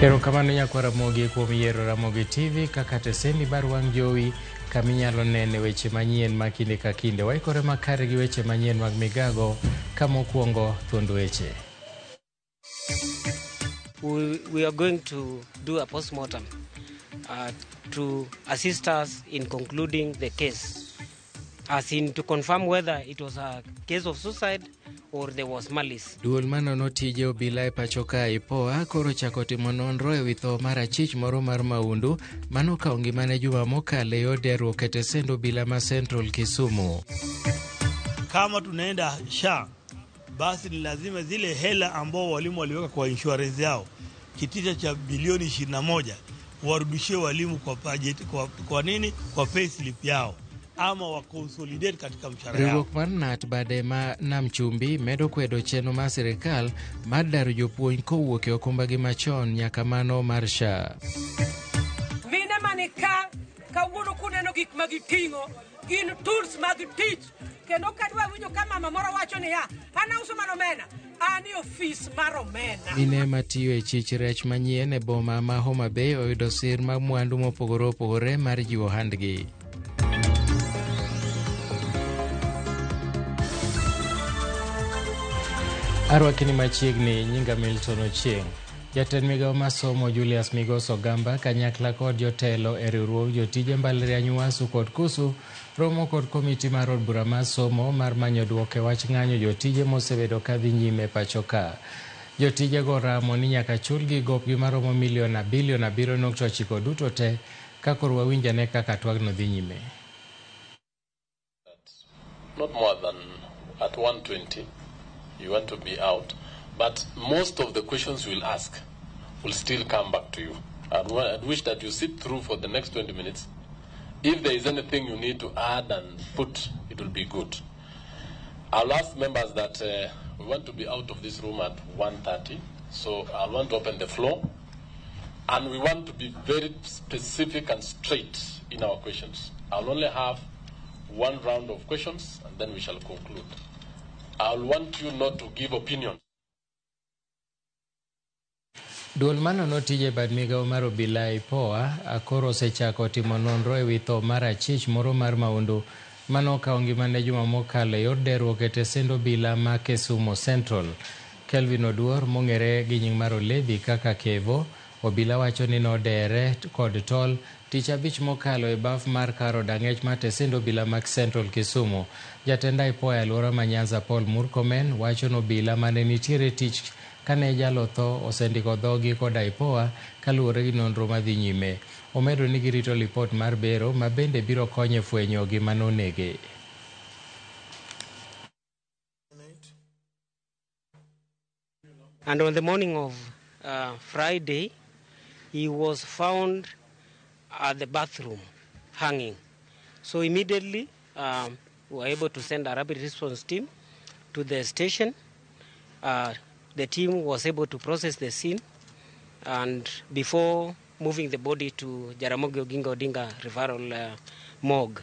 Erokamano nyakwa Ramogi kuom yiero Ramogi TV kaka teseni bar wang' jowi kaminyalo nene weche manyien ma kinde ka kinde. Waikore makare gi weche manyien mag migago kamokuongo thuond weche. We are going to do a post-mortem to assist us in concluding the case, as in to confirm whether it was a case of suicide or there was malice. Duol manono tije obila e pacho ka IPOA koro chako timo nonro e wi tho mar achich moro mar maundu manokawo ngimane juma mokalo e od deruok e tesend obila ma Central Kisumu. Kama tunaenda SHA, basi ni lazima zile hela ambao walimu waliweka kwa insurance yao kitita cha bilioni 21 warudishie walimu kwa budget, kwa nini? Kwa payslip yao ama wa consolidate katika mshahara yao. Riwruok mar NAT bade ma Nam Chumbi medo kwedo chenro mar sirkal mar daro jopuonj kowuok e okumbagi machon nyaka mano mar SHA. Mine manika kawuono kuneno gik magiting'o gin tools mag tich, kendo kadwa winjo kama mama moro wacho ni ya ana uso manomena ani office mar omena. Mine matiyo e chich rech manyien e boma ma Homa Bay oyudo sir mag mwandu mopogore opogore mar jiwo handgi. Arwakini machiegni nyinga Milton Ochieng. Jatend migawo masomo Julius Migos Ogamba kanyakla kod jotelo e riwruog jotije mbalariany Uasu kod Kusu romo kod komiti mar od bura mar somo mar manyo duoko e wach ng'anyo jotije mosebedo kadhi nyime pacho ka. Jotije go ramo ni nyaka chulgi gopgi maromo milion 7.9 duto te ka koro wawinjane kaka twagno dhi nyime. Not more than at 120 you want to be out, but most of the questions we'll ask will still come back to you. I'd wish that you sit through for the next 20 minutes. If there is anything you need to add and put, it will be good. I'll ask members that we want to be out of this room at 1:30, so I want to open the floor, and we want to be very specific and straight in our questions. I'll only have one round of questions, and then we shall conclude. I'll want you not to give opinions. Duol manono tije bad migawo mar obila IPOA akoro osechako timo nonro e wi tho mar achich moro mar maundu manokawo ngimane juma mokalo e od deruok e tesend obila ma Kisumu Central. Kelvin Oduor mong'ere gi nying mar Olevi kaka Kevo, obila wacho ni nodere kod tol tich abich mokalo e baf mar karo dang'ech mar tesend obila mag Central Kisumu. Jatend IPOA e alwora ma Nyanza Paul Murkomen wacho ni obila mane nitiere tich kane jalo tho osendiko dhogi kod IPOA kaluwore gi nonro madhi nyime. Omedo ni girito lipot mar bero ma bende biro konyo fwenyo gima nonege. And on the morning of Friday, he was found at the bathroom hanging. So immediately we were able to send a rapid response team to the station. The team was able to process the scene, and before moving the body to Jaramogi Oginga Odinga referral morgue.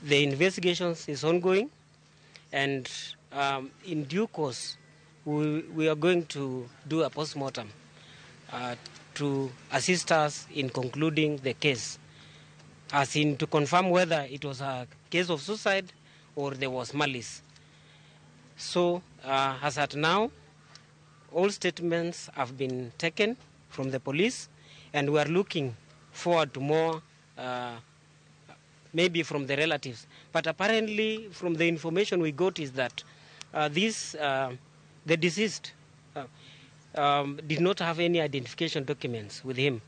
The investigation is ongoing, and in due course, we are going to do a post-mortem to assist us in concluding the case, as in to confirm whether it was a case of suicide or there was malice. So, as at now, all statements have been taken from the police, and we are looking forward to more, maybe from the relatives. But apparently, from the information we got is that the deceased did not have any identification documents with him.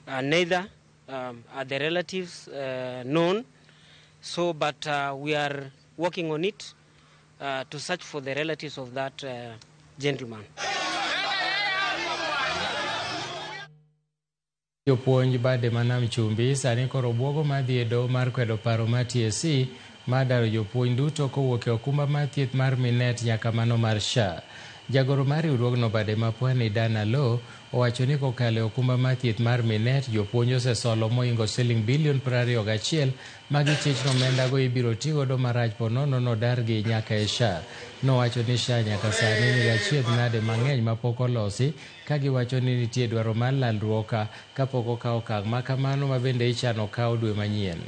Neither are the relatives known. So, but we are working on it to search for the relatives of that gentleman. Jopuonj bade ma Nam Chumbi sani koro buogo madhi e doho mar kwedo paro mar TSC mar daro jopuonj duto kowuok e okumba mar thieth mar Minet nyaka mano mar SHA. Jagoro mar riwruogno bade ma Pwani Dana Lo owacho ni kokalo e okumba mar thieth mar Minet, jopuonj osesolo moingo siling bilion 21 ma gichich nomendago ibiro ti godo marach ponono nodargi nyaka e SHA. Nowacho ni SHA nyaka sani nigi achiedh nade mang'eny mapok olosi, ka giwacho ni nitie dwaro mar lalruok kapok okawo okang' ma kamano ma bende ichano kawo dwe manyien.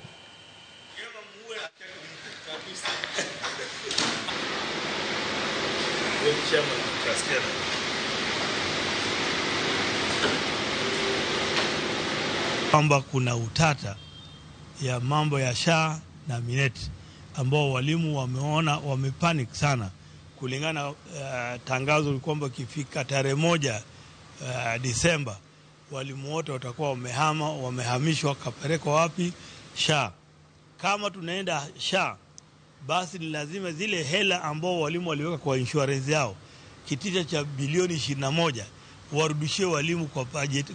Kwamba kuna utata ya mambo ya SHA na Minet ambao walimu wameona wamepanic sana kulingana tangazo kwamba kifika tarehe 1 Disemba walimu wote watakuwa wamehamishwa kapelekwa wapi? SHA. Kama tunaenda SHA, basi ni lazima zile hela ambao walimu waliweka kwa insurance yao kitita cha bilioni 21 warudishie walimu kwa budget,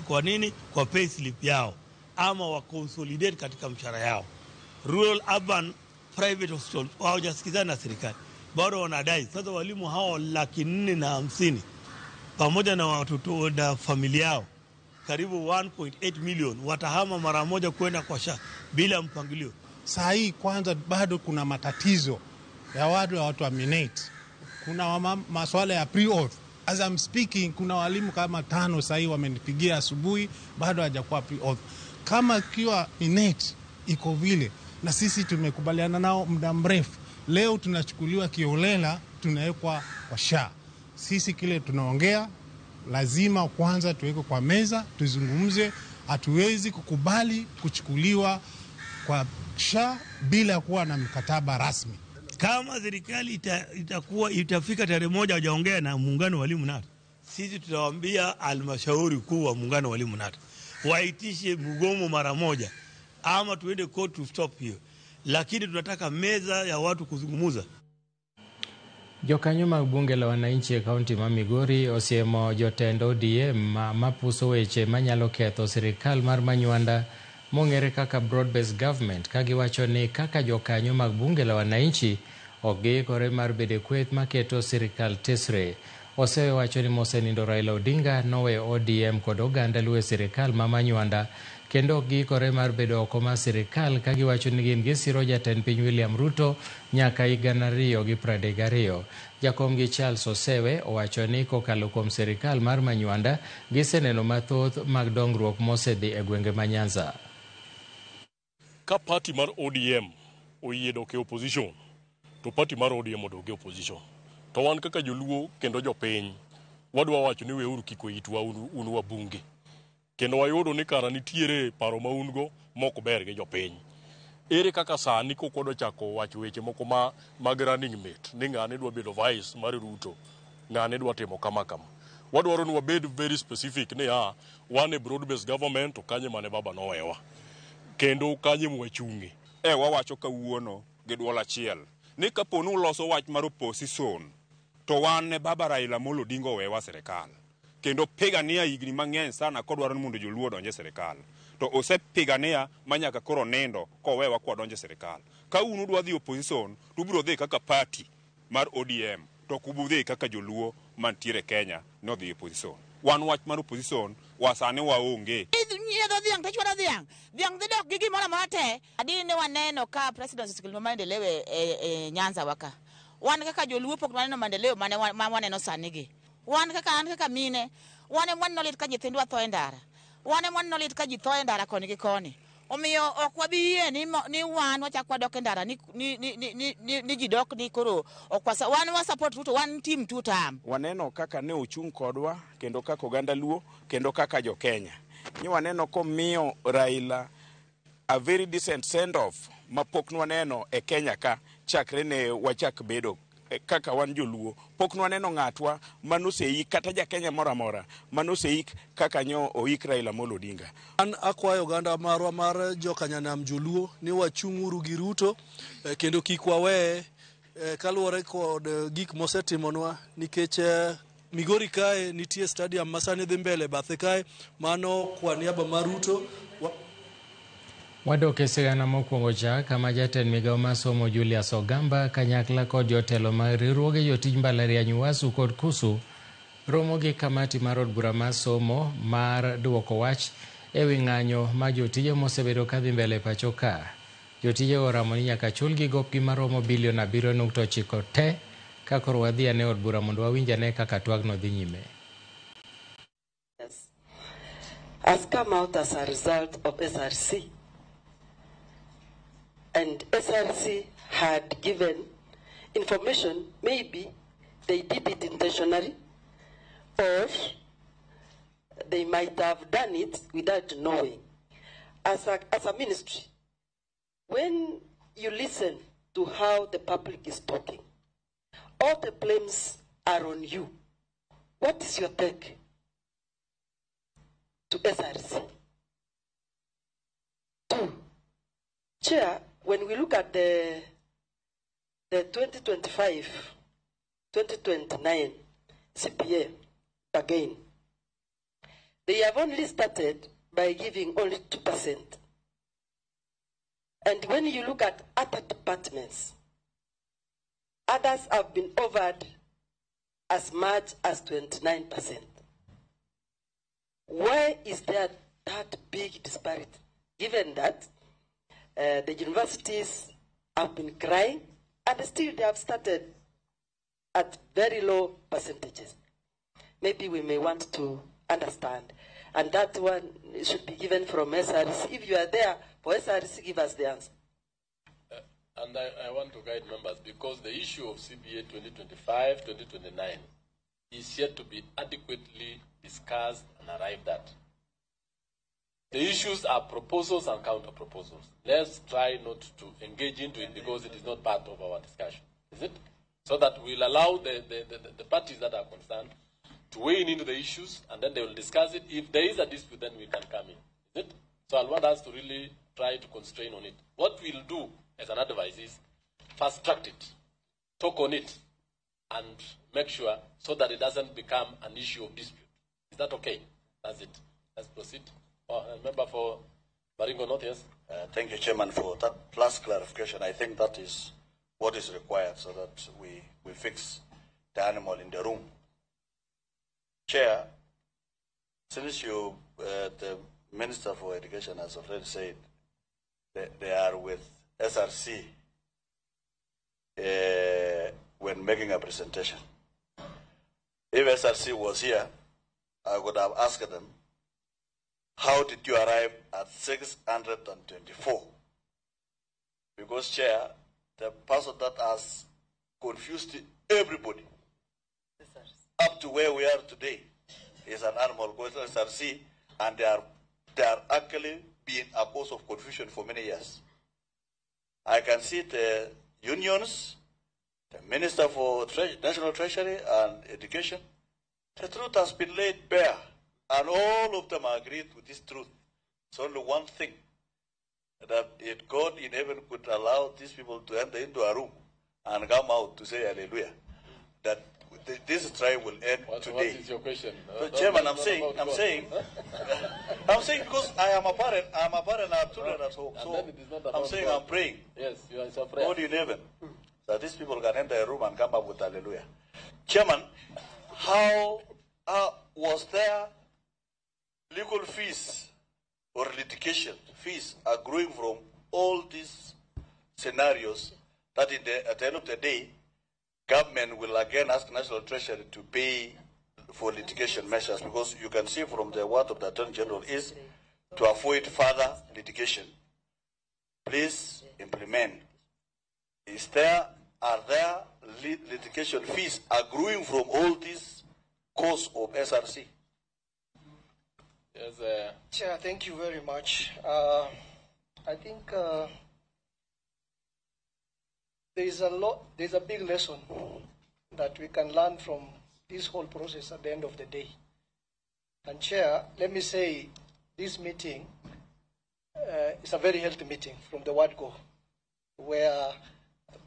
kwa nini? Kwa pay slip yao, ama wa consolidate katika mshahara yao. Rural, urban, private hospitals hawajasikizana na serikali, bado wanadai. Sasa walimu hao 450,000 pamoja na watoto na familia yao karibu 1.8 million watahama mara moja kwenda kwa SHA bila mpangilio. Saa hii kwanza bado kuna matatizo ya watu wa Minet. Kuna masuala ya pre-auth. As I'm speaking, kuna walimu kama 5 saa hii wamenipigia asubuhi bado hajakuwa pre-auth. Kama kiwa Minet iko vile na sisi tumekubaliana nao muda mrefu, leo tunachukuliwa kiolela tunawekwa kwa SHA. Sisi kile tunaongea lazima kwanza tuweke kwa meza tuzungumze. Hatuwezi kukubali kuchukuliwa kwa SHA bila kuwa na mkataba rasmi. Kama serikali itafika tarehe 1 hajaongea na muungano wa walimu NATA, sisi tutawaambia halmashauri kuu wa muungano wa walimu NATA waitishe mgomo mara moja, ama tuende court to stop hiyo. Lakini tunataka meza ya watu kuzungumza. Jokanyo mag bunge la wananchi e kaunti ma Migori osiemo jotend ODM mapuso weche manyalo ketho sirikal mar Manywanda mong'ere kaka broad based government, ka giwacho ni kaka jokanyo mag bunge la wananchi ok giikore mar bedo kweth maketo sirikal tesre. Osewacho ni mosenindo Raila Odinga noweyo ODM kod oganda luwe sirikal ma Manywanda, kendo ok giikore mar bedo oko mar sirikal, ka giwacho ni gin gisiro jatend piny William Ruto nyaka higa 2032. Jakomgi Charles Osewe owacho ni kokalo kuom sirikal mar Manywanda giseneno mathoth mag dongruok mosedhi e gwenge ma Nyanza. Ka party mar ODM oyie dok e opposition, to party mar ODM odok e opposition. To wan kaka joluo kendo jopiny wadwa wacho ni weuru kiko itwa unu wa bunge. Kendo wayudo ni kara nitiere paro ma ungo moko ber gi jopiny. Ere kaka sani kokodo chako wacho weche moko mag running mate ni ng'ane dwa bedo vice mar Ruto, ng'ane dwa timo kama. Wadwaro ni wabed very specific ni wan e broad based government, to kanye mane baba nowewa, kendo kanye mwachungi. Wawacho kawuono gi dwol achiel ni kaponu uloso wach mar opposition, to wan ne baba Raila Amolo Odinga owewa sirikal, kendo pigania higni mang'eny sana kodwaro ni mondo joluo donje sirikal, to osepigania manyaka koro nindo kowewa kwa donje sirikal. Ka unu dwa dhi opposition, to biro dhi kaka party mar ODM, to kubudhi kaka joluo mantiere Kenya no dhi opposition. Wan wach mar opposition wasane waonge. Nyedo dhiang to chwara dhiang dhi dok gi gimoro mate. Adine waneno ka president sikilmo maendeleo e Nyanza waka. Wan kaka joluo pok waneno maendeleo mane waneno sani gi. Wan kaka mine, wan nolit ka nyithindwa tho e ndara. Wan nolit ka ji tho e ndara koni gi koni. Omiyo ok wabiyie ni wan wachak wadok e ndara ni ji dok ni koro okwasa wan wa support Ruto, wan team tutam. Waneno kaka ne ochung kodwa kendo kaka oganda luo kendo kaka jo Kenya. Ni waneno komiyo Raila a very decent send off mapok waneno e Kenya ka chakre ne wachak bedo kaka wan joluo. Pok waneno ng'atwa manoseik kata ja Kenya mora mora manoseik kaka nyo oik Raila Amolo Odinga. An akwayo oganda marwa mar jokanyanam joluo ni wachung'uru gi Ruto kendo kik wawe kaluwore kod gik mosetimonwa, nikech Migori kae nitie stadium masani dhi mbele bathe kae, mano kwa niaba mar Ruto. Wadok e sigana mokwongo cha kama jatend migao mar somo Julius Ogamba kanyakla kod jotelo mag riwruoge jotij mbalariany UASU kod KUSU romo gi kamati mar od bura mar somo mar duoko wach e wi ng'anyo ma jotije mosebedo kadhi mbele pacho ka. Jotije oramo ni nyaka chulgi gopgi maromo bilion 7.9 te ka koro wadhi ane od bura mondo wawinj ane kaka twagno dhi nyime. Has come out as a result of SRC. And SRC had given information, maybe they did it intentionally, or they might have done it without knowing. As a ministry, when you listen to how the public is talking, all the blames are on you. What is your take to SRC? 2, Chair, when we look at the 2025-2029 CPA again, they have only started by giving only 2%. And when you look at other departments, others have been offered as much as 29%. Why is there that big disparity, given that the universities have been crying and still they have started at very low percentages? Maybe we may want to understand. And that one should be given from SRC. If you are there for SRC, give us the answer. And I want to guide members because the issue of CPA 2025-2029 is yet to be adequately discussed and arrived at. The issues are proposals and counter-proposals. Let's try not to engage into it because it is not part of our discussion. Is it? So that we'll allow the parties that are concerned to weigh in into the issues and then they will discuss it. If there is a dispute, then we can come in. Is it? So I want us to really try to constrain on it. What we'll do as an advice is fast-track it, talk on it, and make sure so that it doesn't become an issue of dispute. Is that okay? That's it. Let's proceed. Member for Baringo North, yes? Thank you, Chairman, for that last clarification. I think that is what is required so that we fix the animal in the room. Chair, since you, the Minister for Education has already said they are with SRC when making a presentation. If SRC was here, I would have asked them, how did you arrive at 624? Because, Chair, the person that has confused everybody up to where we are today is an animal called SRC, and they are actually being a cause of confusion for many years. I can see the unions, the Minister for National Treasury and Education. The truth has been laid bare, and all of them agreed with this truth. It's only one thing, that if God in heaven could allow these people to enter into a room and come out to say hallelujah, that this trial will end today. What is your question? Chairman, I'm saying because I am a parent, I have children at home, so I'm saying I'm praying. Yes, you are praying. God in heaven, that these people can enter a room and come up with hallelujah. Chairman, how was there legal fees or litigation fees are growing from all these scenarios that at the end of the day, government will again ask National Treasury to pay for litigation measures, because you can see from the word of the Attorney General is to avoid further litigation. Please implement. Are there litigation fees accruing from all these costs of SRC? Yes, Chair, thank you very much. I think there's a big lesson that we can learn from this whole process at the end of the day. And Chair, let me say this meeting is a very healthy meeting from the word go, where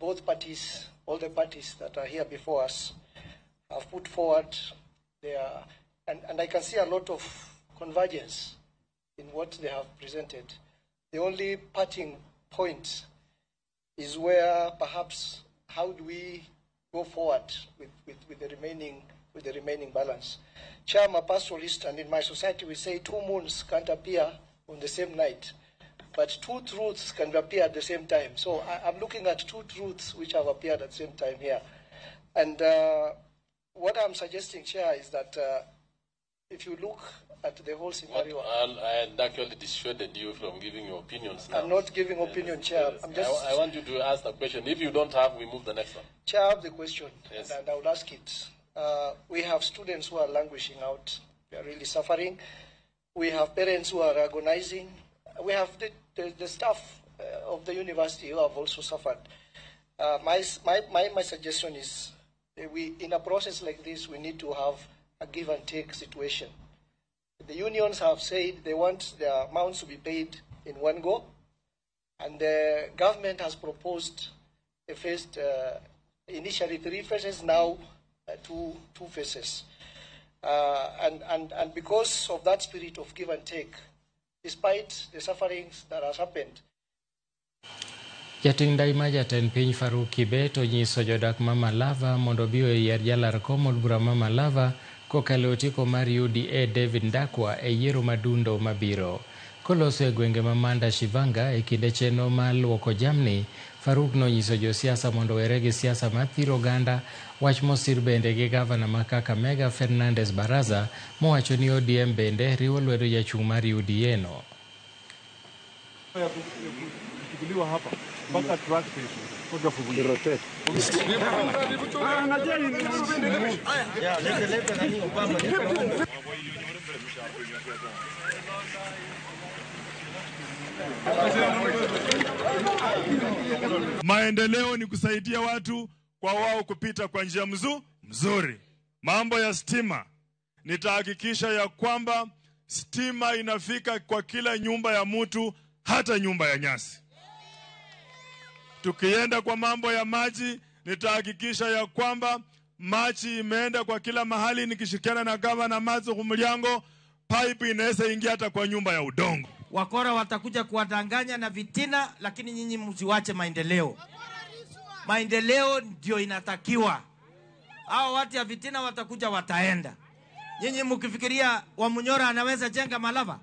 both parties, all the parties that are here before us, have put forward their, and I can see a lot of convergence in what they have presented. The only parting point is where perhaps how do we go forward with the remaining balance. Chair, I'm a pastoralist, and in my society we say 2 moons can't appear on the same night, but 2 truths can appear at the same time. So I'm looking at 2 truths which have appeared at the same time here. And what I'm suggesting, Chair, is that if you look at the whole scenario... I had actually dissuaded you from giving your opinions now. I'm not giving opinion, Chair. Yes. I'm just... I want you to ask the question. If you don't have, we move the next one. Chair, I have the question, yes. and I will ask it. We have students who are languishing out. They are really suffering. We have parents who are agonizing. We have the staff of the university who have also suffered. My suggestion is, in a process like this, we need to have a give and take situation. The unions have said they want their amounts to be paid in one go, and the government has proposed a phased, initially 3 phases, now 2 phases. And because of that spirit of give and take, despite the sufferings that has happened. Jating daima jatend piny Faruk Kibet onyiso jodak ma Malava mondo bi oyier jalar kom od bura ma Malava kokalo otiko mar UDA David Ndakwa e yiero madundo mabiro. Koloso e gwenge ma Manda Shivanga e kinde chenro mar luoko jamni, Faruk nonyiso josiasa mondo were gi siasa mathiro oganda, wach mosir bende gi gavana ma Kakamega Fernandes Baraza mowacho ni ODM bende riwo lwedo jachung' mar UDA no. Hapa mpaka track station kuja kurotate maendeleo ni kusaidia watu kwa wao kupita kwa njia mzuri. Mambo ya stima, nitahakikisha ya kwamba stima inafika kwa kila nyumba ya mtu, hata nyumba ya nyasi. Tukienda kwa mambo ya maji, nitahakikisha ya kwamba maji imeenda kwa kila mahali, nikishirikiana na gavana Mazo Kumulyango, pipe inaweza ingia hata kwa nyumba ya udongo. Wakora watakuja kuwadanganya na vitina, lakini nyinyi msiwache maendeleo. Maendeleo ndio inatakiwa. Hao watu ya vitina watakuja wataenda. Nyinyi mkifikiria Wamunyora anaweza jenga Malava?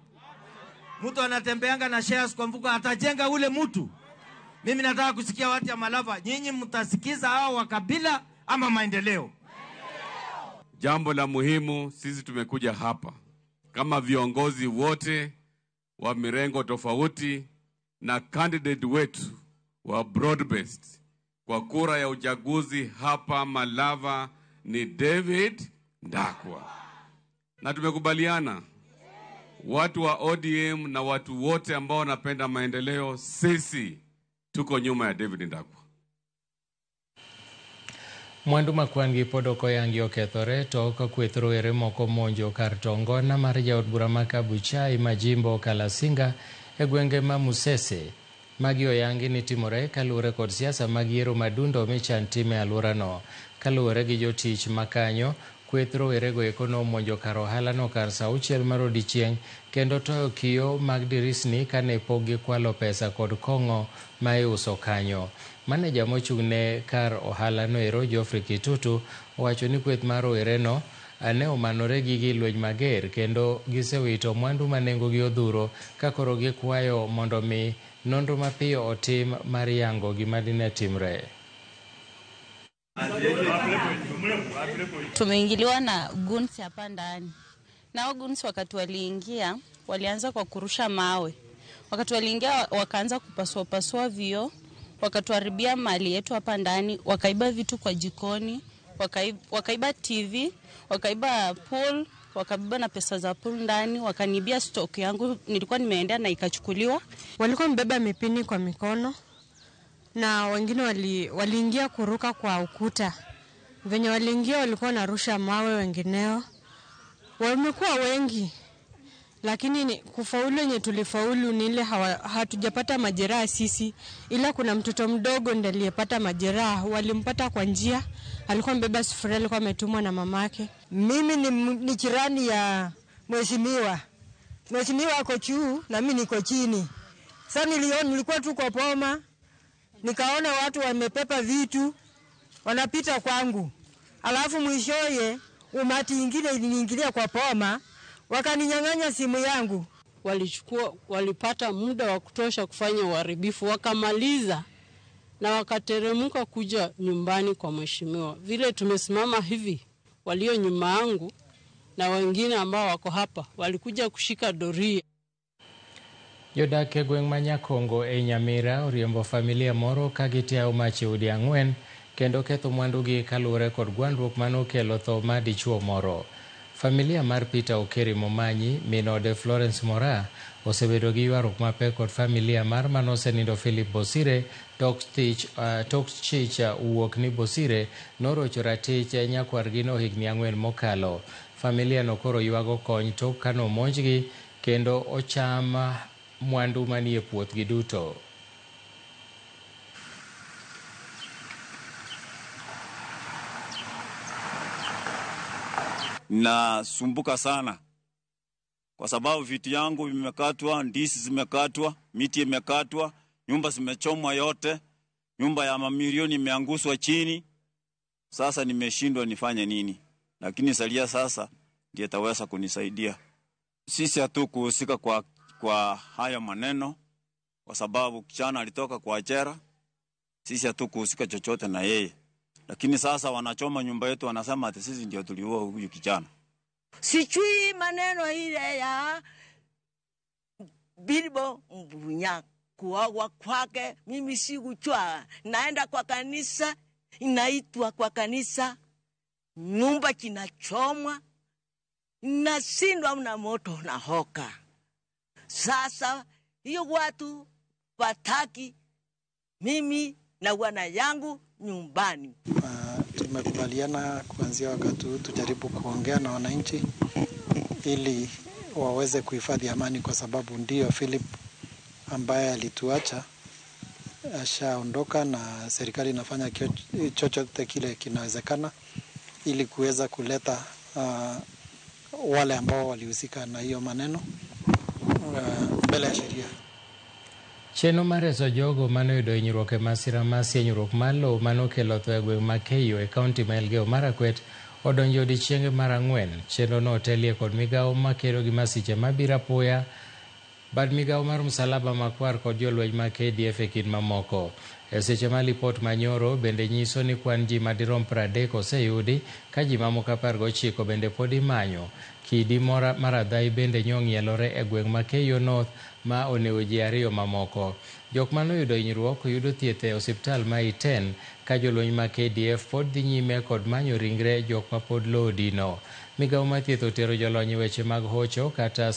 Mtu anatembeanga na shares kwa mfuko atajenga ule mtu? Mimi nataka kusikia watu ya Malava, nyinyi mtasikiza hao wa kabila ama maendeleo? Jambo la muhimu, sisi tumekuja hapa kama viongozi wote wa mirengo tofauti na candidate wetu wa broad-based kwa kura ya uchaguzi hapa Malava ni David Ndakwa. Na tumekubaliana watu wa ODM na watu wote ambao wanapenda maendeleo, sisi tuko nyuma ya David Ndakwa. Mwandu makwan gi pod ok oyangi okethore to ok okwethro ere moko monjo kar tongona mar jaod bura ma Kabuchai majimbo Kalasinga e gwenge ma Musese. Magi oyangi ni timore kaluwore kod siasa mag yiero madundo michan time alworano. Kaluwore gi jotich makanyo, kwethro erego ekono monjo kar ohala no kar saa 6 mar odiechieng' kendo toyo kiyo mag dirisni kane pok gikwalo pesa kod kong'o ma iuso kanyo. Maneja mochung'ne kar ohala no ero Geoffrey Kitutu owacho ni kweth mar oereno ne omanore gi lweny mager kendo gisewito mwandu manengo gi odhuro ka koro gikwayo mondo mi nonro mapiyo otim mar yango gima dine timre. Tumeingiliwa na guns hapa ndani. Nao guns wakati waliingia, walianza kwa kurusha mawe. Wakati waliingia wakaanza kupasua vioo, wakatuharibia mali yetu hapa ndani, wakaiba vitu kwa jikoni, wakaiba TV, wakaiba pool, wakabeba na pesa za pool ndani, wakanibia stock yangu nilikuwa nimeendea na ikachukuliwa. Walikuwa mbeba mipini kwa mikono na wengine waliingia kuruka kwa ukuta. Venye waliingia walikuwa narusha mawe wengineo. Wamekuwa wengi. Lakini kufaulu yenye tulifaulu ni ile hatujapata majeraha sisi, ila kuna mtoto mdogo ndiye aliyepata majeraha. Walimpata kwa njia, alikuwa mbeba sufuria, alikuwa ametumwa na mamake. Mimi ni jirani ya mheshimiwa. Mheshimiwa ako juu na mimi niko chini. Sasa nilikuwa tu kwa Poma, nikaona watu wamepepa vitu wanapita kwangu, alafu mwishoye umati ingine iliniingilia kwa Poma, wakaninyang'anya simu yangu. Walipata muda wa kutosha kufanya uharibifu, wakamaliza na wakateremka kuja nyumbani kwa mheshimiwa. Vile tumesimama hivi, walio nyuma yangu na wengine ambao wako hapa walikuja kushika doria. Jodak e gweng' ma Nyakongo e Nyamira oriembo familia moro ka gitiao mach e udi 4 kendo ketho mwandugi kaluwore kod gwandruok manokelo tho ma dichuo moro. Familia mar Peter Okeri Momanyi, min ode Florence Mora, osebedo gi ywaruok mapek kod familia mar manosenindo Philip Bosire tok chich wuok ni Bosire norocho ratich nyakwargino higni 4 mokalo. Familia no koro ywago kony tok kano monjgi kendo ocham mwandu manie puothgi duto. Na sumbuka sana kwa sababu vitu yangu vimekatwa, ndisi zimekatwa, miti imekatwa, nyumba zimechomwa yote, nyumba ya mamilioni imeangushwa chini. Sasa nimeshindwa nifanye nini, lakini Salia sasa ndiye ataweza kunisaidia. Sisi hatukuhusika kwa haya maneno kwa sababu kijana alitoka kwa jela, sisi hatukuhusika chochote na yeye. Lakini sasa wanachoma nyumba yetu, wanasema ati sisi ndio tuliua huyu kijana. Sichui maneno ile ya Bilbo Mbunya kuagwa kwake, mimi sikuchwa. Naenda kwa kanisa, inaitwa kwa kanisa, nyumba kinachomwa, nasindwa na moto na hoka. Sasa hiyo watu wataki mimi na wana yangu nyumbani. Tumekubaliana kuanzia wakati huu tujaribu kuongea na wananchi ili waweze kuhifadhi amani, kwa sababu ndio Philip ambaye alituacha ashaondoka na serikali inafanya chochote kile kinawezekana ili kuweza kuleta wale ambao walihusika na hiyo maneno mbele ya sheria. Cheno mar reso jogo manoyudo hinyruok e masira mar sienyruok mar lowo manokelo tho e gweng' ma Keyo e kaunti ma Elgeyo Marakwet odonjo odiechienge mar 4. Chenro no otelie kod migawo makedo gi masiche mabiro apoya, bad migawo mar Msalaba Makwar kod jolweny ma KDF e kind mamoko. E seche ma lipot manyoro bende nyiso ni kwan ji madirom 30 oseyudi ka ji mamoko 19 bende pod imanyo. Kidi mar adhai bende nyong'ielore e gweng' ma Keyo North ma onego ji 2 mamoko. Jok manoyudo hinyruok yudo thieth e osiptal ma Iten ka jolweny ma KDF pod dhi nyime kod manyo ringre jok ma pod lowo odino. Migawo ma thieth otero jolony weche mag hocho kata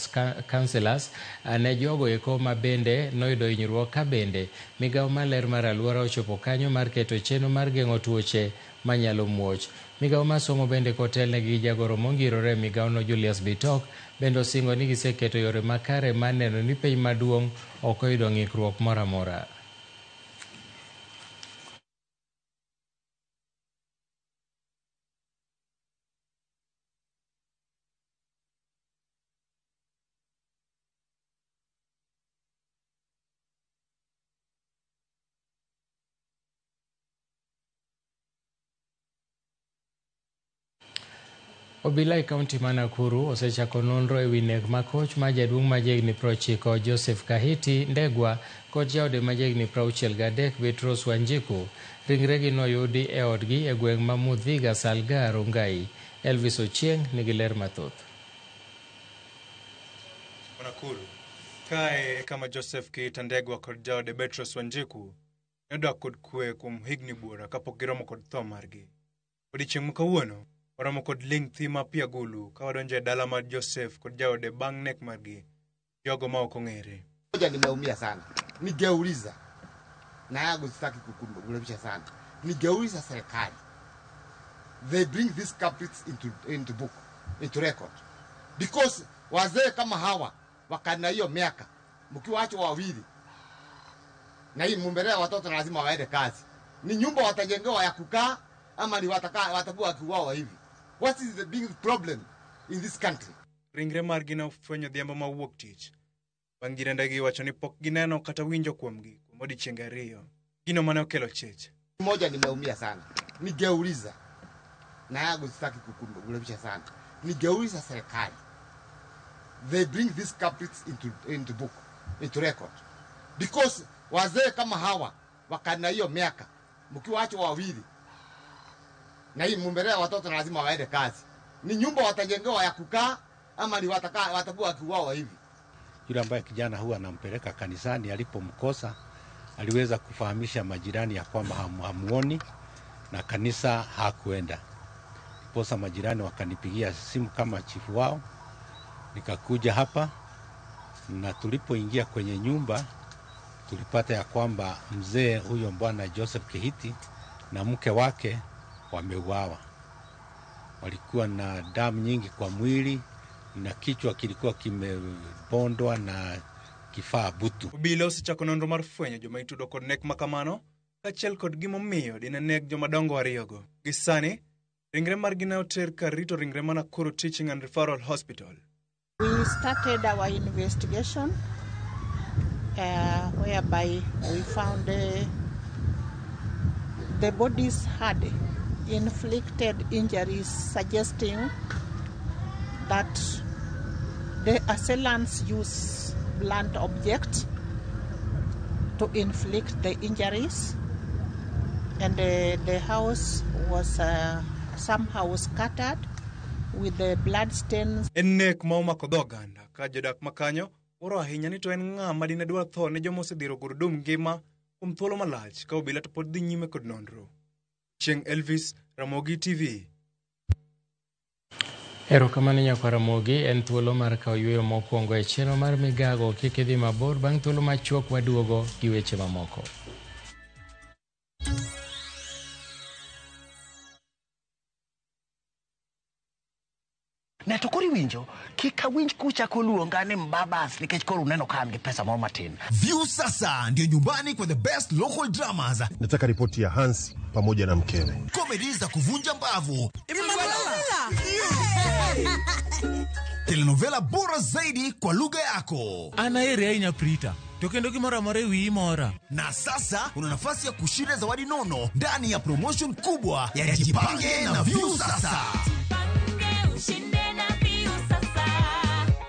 counselors ne jogo eko ma bende noyudo hinyruok, ka bende migawo maler mar alwora ochopo kanyo mar keto chenro mar geng'o tuoche manyalo muoch. Migawo ma somo bende kotelne gi jagoro mongirore migawo no Julius Bitok bende osingo ni giseketo yore makare mar neno ni piny maduong' ok oyudo ng'ikruok moro amora. Obila e kaunti ma Nakuru osechako nonro e wi nek makoch ma jaduong' ma jahigni 90 Joseph Kahiti Ndegwa kod jaode ma jahigni 63 Petros Wanjiku. Ringregi noyudi e odgi e gweng' ma Mudhiga Salga Rongai. Elvis Ochieng nigi ler mathoth. Nakuru kae kama Joseph Kahiti Ndegwa kod jaode Petros Wanjiku nodak kod kwe kuom higni buora kapok giromo kod tho margi. Odiechieng' ma kawuono oromo kod ling' thi ma pia gulu ka wadonjo e dala mar Joseph kod jaode bang' nek margi jogo ma ok ong'ere. Nimeumia sana. Nigeuliza na yangu sitaki kukumbusha sana. Nigeuliza serikali. They bring these culprits into book, into record. Because wazee kama hawa wakana hiyo miaka mkiwaachwa wawili na hii mumbelea watoto na lazima waende kazi. Ni nyumba watajengewa ya kukaa ama ni watakuwa wakiuawa hivi? What is the big problem in this country? Ringre margi na ufwenyo dhiambo ma wuok tich. Bang' jirendegi wacho ni pok gineno kata winjo kuomgi kuom odiechienge ariyo. Gino mane okelo chech. Moja nimeumia sana. Nigeuliza. Na yangu sitaki kukulevisha sana. Nigeuliza serikali. They bring these culprits into book, into record. Because wazee kama hawa wakana hiyo miaka mkiwaachwa wawili na hii mumelea watoto na lazima waende kazi. Ni nyumba watajengewa ya kukaa ama ni watakuwa wakiuawa hivi? Yule ambaye kijana huwa anampeleka kanisani alipomkosa aliweza kufahamisha majirani ya kwamba hamuoni na kanisa hakuenda. Posa majirani wakanipigia simu kama chifu wao. Nikakuja hapa na tulipoingia kwenye nyumba tulipata ya kwamba mzee huyo bwana Joseph Kihiti na mke wake wameuawa. Walikuwa na damu nyingi kwa mwili na kichwa kilikuwa kimebondwa na kifaa butu. Obila osechako nonro mar fwenyo joma itudo kod nek makamano kaachiel kod gimomiyo dineneg jomadongo ariyogo. Gisani, ringre margi ne oter kar rito ringre ma Nakuru Teaching and Referral Hospital. We started our investigation whereby we found the bodies had inflicted injuries suggesting that the assailants used blunt objects to inflict the injuries, and the house was somehow scattered with the blood stains. Enek ma omako dhoganda ka jodak makanyo oro ahinya ni to en ng'ama dine dwa tho ne joma osedhiro gurudum ngima kuom thuolo malach ka obila to pod dhi nyime kod nonro. Chieng' Elvis, Ramogi TV. Erokamano nyakwa Ramogi, en thuolo mar kawo yweyo mokwongo e chenro mar Migago. Kik idhi mabor, bang' thuolo machuok waduogo gi weche mamoko. Neto kori winjo, kika winj kucha kuluonga ni mbabas nikech koro uneno kan gi pesa moro matin. View sasa ndio nyumbani kwa the best local dramas. Nataka ripoti ya Hans pamoja na mkewe. Comedy za kuvunja mbavu. Telenovela bora zaidi kwa lugha yako. Anaere inyaprita. Tokendo kimora mare wi mora. Na sasa una nafasi ya kushinda zawadi nono ndani ya promotion kubwa ya Jipange na View sasa.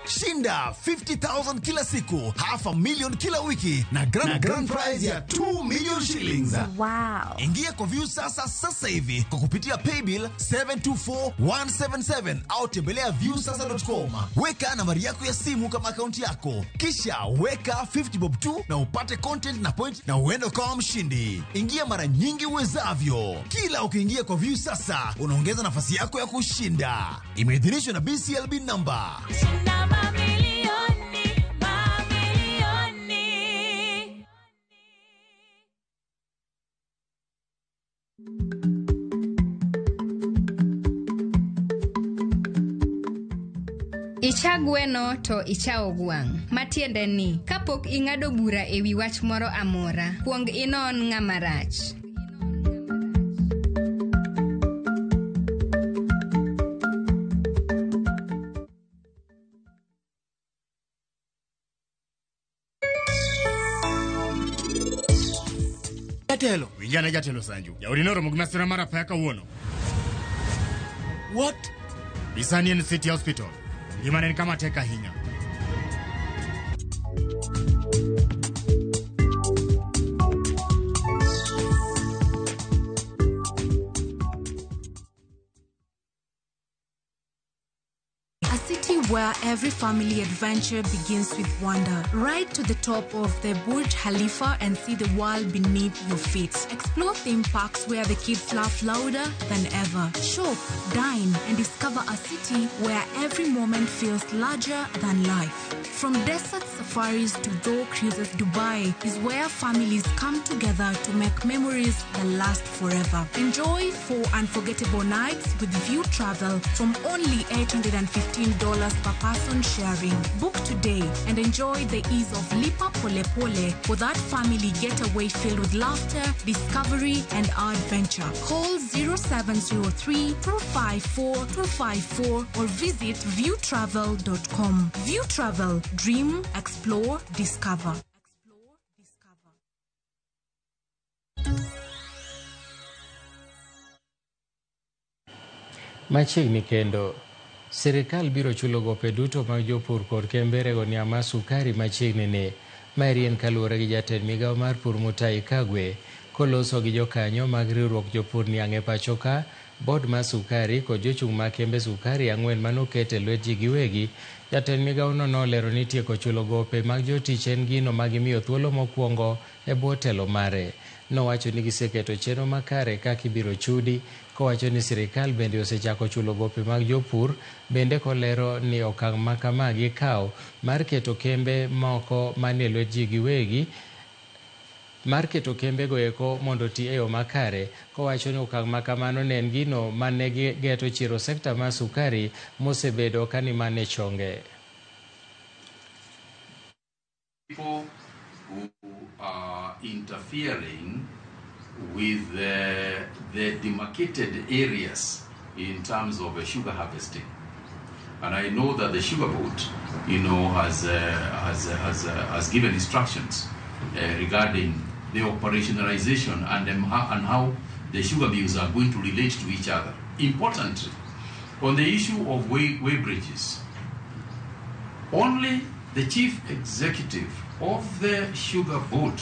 Shinda 50,000 kila siku, $500,000 kila wiki na grand prize ya 2 million shillings. Wow. Ingia kwa View sasa hivi kwa kupitia paybill 724177 au tembelea viewsasa.com. Weka nambari yako ya simu kama akaunti yako, kisha weka 50 bob tu na upate content na point na uende kama mshindi. Ingia mara nyingi uwezavyo. Kila ukiingia kwa View sasa unaongeza nafasi yako ya kushinda. Imeidhinishwa na BCLB number. Icha gweno to ichao gwang'. Matiende ni, kapok ing'ado bura ewi wach moro amora, kuong inon ng'ama rach. Jatelo, vijana jatelo Sanju. Ya ulinoro mugmasira mara paka uono. What? Bisanian City Hospital. Imani kama teka hinya. A city where every family adventure begins with wonder. Ride to the top of the Burj Khalifa and see the world beneath your feet. Explore theme parks where the kids laugh louder than ever. Shop, dine, and discover a city where every moment feels larger than life. From desert safaris to door cruises, Dubai is where families come together to make memories that last forever. Enjoy 4 unforgettable nights with View Travel from only $815 per person sharing. Book today and enjoy the ease of Lipa Pole Pole for that family getaway filled with laughter, discovery, and adventure. Call 0703 254 254 or visit viewtravel.com. View Travel. Dream, explore, discover. Machiegni kendo, sirikal biro chulo gope duto mag jopur kod kembe gonia ma sukari machiegni ni. Marien kaluwore gi jatend migawo mar pur Mutahi Kagwe koloso gi jokanyo mag riwruok jopur niang' e pacho ka, bod mar sukari kod jochung' mag kembe sukari 4 manoket e lwet ji giwegi. Jatend migawono nolero ni tieko chulo gope mag jotich en gino ma gimiyo thuolo mokwongo e bwo telo mare. Nowacho ni giseketo chenro makare kaka ibiro chudi, kowacho ni sirikal bende osechako chulo gope mag jopur. Bende kolero ni okang' ma kama gikawo mar keto kembe moko manie lwet ji giwegi, mar keto kembe go eko mondo ti e yo makare. Kowacho ni okang' ma kamano ne en gino mane geto chiro sekta mar sukari mosebedo kani mane chonge. People who are interfering with the demarcated areas in terms of sugar harvesting. And I know that the sugar board, has given instructions regarding the operationalization and how the sugar mills are going to relate to each other. Importantly, on the issue of weighbridges, only the chief executive of the sugar board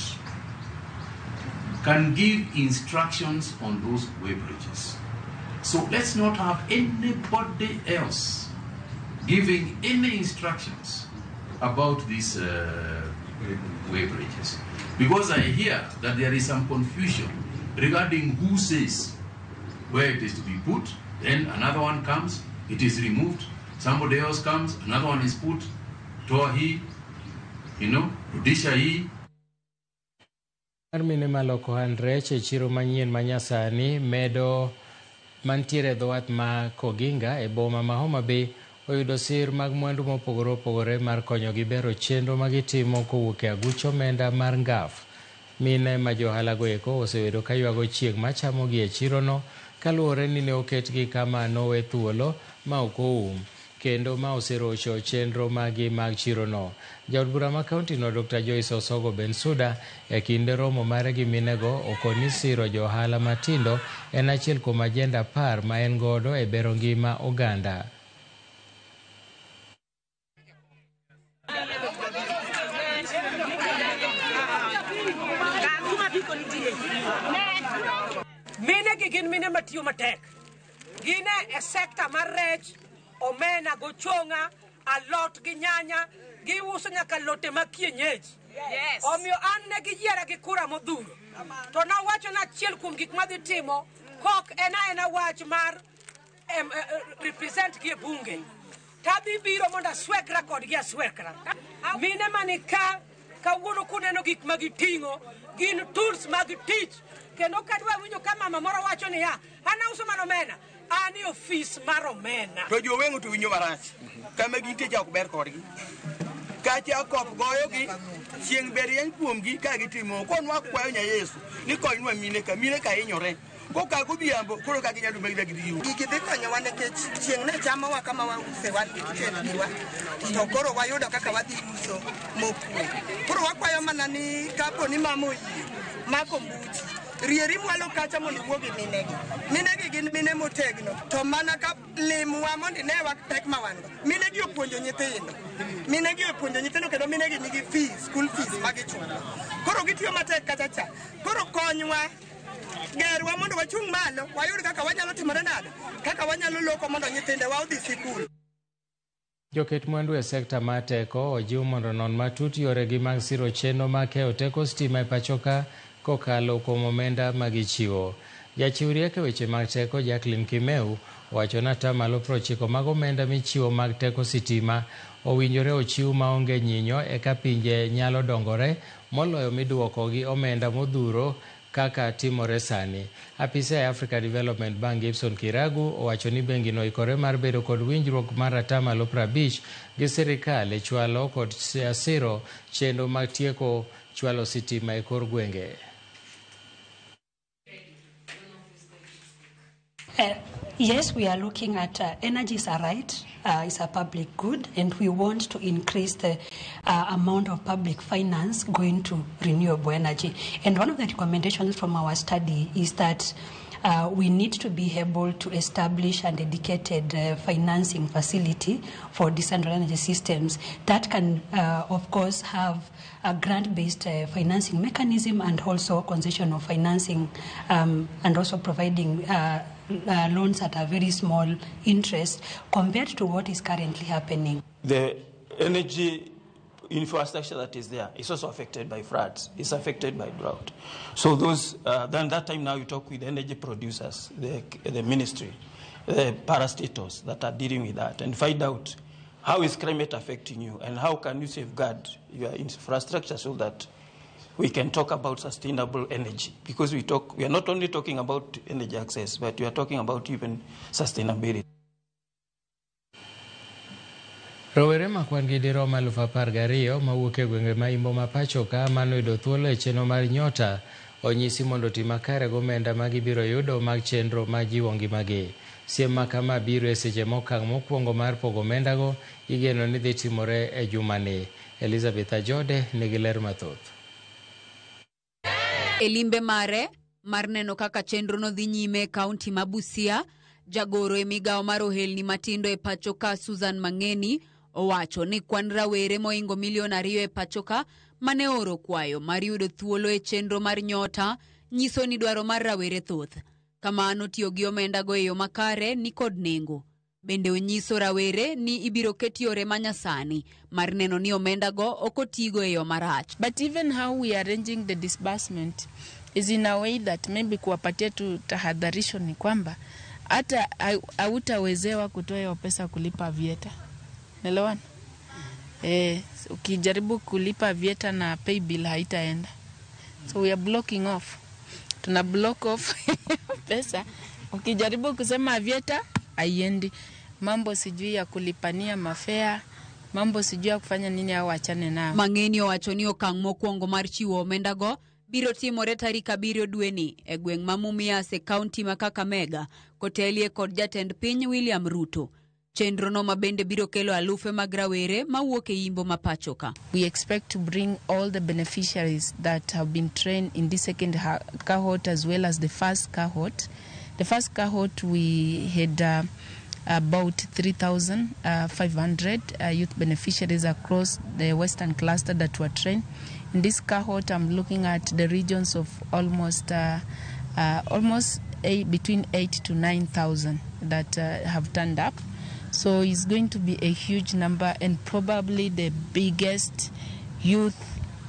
can give instructions on those weighbridges. So let's not have anybody else giving any instructions about these weighbridges. Because I hear that there is some confusion regarding who says where it is to be put, then another one comes, it is removed, somebody else comes, another one is put, toa hii, rudisha hii. Mine maloko handrech e chiro manyien manyasani medo mantiere dhowath ma Koginga e boma ma Homa Bay oyudo sir mag mwandu mopogore opogore mar konyo gi bero chenro magitimo kowuok e aguch omenda mar ngaf. Mine ma johala go eko osebedo ka ywago chieng' machamo gi e chirono kaluwore ni ne oketgi kama nowe thuolo ma ok oum kendo ma oserocho chenro magi mag chirono. Jaod bura ma kaunti no Dr. Joyce Osogo Bensuda e kinde romo mare gi minego okoni siro johala matindo en achiel kuom ajenda par ma en godo e bero ngima oganda. Mine gi gin mine matiyo matek. Gine e sekta mar rech, omena, gochonga, alot gi nyanya, giuso nyaka lote ma kienyeji. Yes. Omiyo an ne giyiera gi kura modhuro. To nawacho na achiel kuom gik madhi timo, kok ena wach mar represent gi e bunge. Tadhi biro mondo aswekra kodgi aswekra. Mine manika kawuono kuneno gik magiting'o, gin tools mag tich. Kendo kadwa winjo ka mama moro wacho ni ya, anauso mar omena, ani ofis mar omena. To joweng'o to winjo marach. Kama gintie ja ok ber kodgi. Kacha koth goyogi, chieng' ber rieny kuomgi ka gitimo. Konwa kwayo nya Yesu ni konynwa mine ka hinyore. Koka godhiambo koro ka ginyalo megda gidiu. Gigi dhi konyowa nikech chieng' ne chamowa kama wause wan gikitediwa. To koro wayudo kaka wadhi uso mokwe. Koro wakwayo mana ni kapo ni mama oyie mako mbuti. Rieri mwalo kacha mondo wuog gi minegi. Minegi gin mine motegno. To mana ka limwa mondo ne wak pek ma wan go. Minegi opuonjo nyithindo. Minegi opuonjo nyithindo kendo minegi nigi fees, school fees magichulo. Koro gitiyo matek kacha cha. Koro konywa gerwa mondo wachung' malo, wayud kaka wanyalo timore nade, kaka wanyalo loko mondo nyithindewa odhi sikul. Joket mwandu e sekta mar teko ojiw mondo non matut yoregi mag siro chenro mag keyo teko stima e pacho ka kokalo kuom omenda magichiwo. Jachiw rieko weche mag teko Jacqueline Kimeu owacho ni atamalo 90 mag omenda michiwo mag teko sitima owinjore ochiw maonge nyinyo eka pinje nyalo dongore moloyo miduoko gi omenda modhuro kaka timore sani. Apisa e Africa Development Bank Gibson Kiragu owacho ni bengi no ikore mar bedo kod winjruok mar 50% gi sirikal e chwalo kod siro chenro mag tieko chwalo sitima e kor gwenge. Yes, we are looking at energy is a right, it's a public good, and we want to increase the amount of public finance going to renewable energy. And one of the recommendations from our study is that we need to be able to establish a dedicated financing facility for decentralized energy systems that can, of course, have a grant-based financing mechanism and also concession of financing and also providing loans at a very small interest compared to what is currently happening. The energy infrastructure that is there is also affected by floods, it's affected by drought. So those, then that time now you talk with energy producers, the ministry, the parastatals that are dealing with that and find out how is climate affecting you and how can you safeguard your infrastructure so that we can talk about sustainable energy, because we are not only talking about energy access, but we are talking about even sustainability. Rowere makwan gi dirom 12,000 mawuok e gwenge ma imbo ma pacho ka manoyudo thuolo e chenro mar Nyota onyisi mondo tim makare gomenda ma gibiro yudo mag chenro ma jiwo ngimagi. Siem ma kama biro e seche mokang' mokwongo mar pogo omendago igeno ni dhi timore e jumani. Elizabeth Ajode nigi ler mathoth. E limbe mare mar neno kaka chenro no dhi nyime kaunti ma Busia, jagoro e migawo mar ohelni matindo e pachoka Susan Mangeni owacho ni kwan rawere moingo 2 milion e pachoka mane oro kwayo mar yudo thuolo e chenro mar Nyota nyiso ni dwaro mar rawere thoth. Kamano tiyo gi omenda go e yo makare ni kod nengo. Bende onyiso rawere ni ibiro ket yore manyasani mar neno ni omenda go okotigo e yo marach. But even how we are arranging the disbursement is in a way that maybe kuwapatia tu tahadharisho ni kwamba hata hautawezewa kutoa hiyo pesa kulipa vieta. Nelewana? Ukijaribu kulipa vieta na pay bill haitaenda. So we are blocking off. Tuna block off pesa. Ukijaribu kusema vieta haiendi. Mambo sijui ya kulipania mafea, mambo sijui ya kufanya nini au achane nao. Mangeni owacho ni okang' mokwongo mar chiwo omenda go biro timore tarik 7 dweni e gweng' ma Mumias e kaunti ma Kakamega kotelie kod jatend piny William Ruto. Chenro no mabende biro kelo alufe mag rawere mawuok e imbo ma pachoka. We expect to bring all the beneficiaries that have been trained in the second cohort as well as the first cohort. The first cohort we had about 3,500 youth beneficiaries across the Western cluster that were trained. In this cohort, I'm looking at the regions of almost between 8,000 to 9,000 that have turned up. So it's going to be a huge number and probably the biggest youth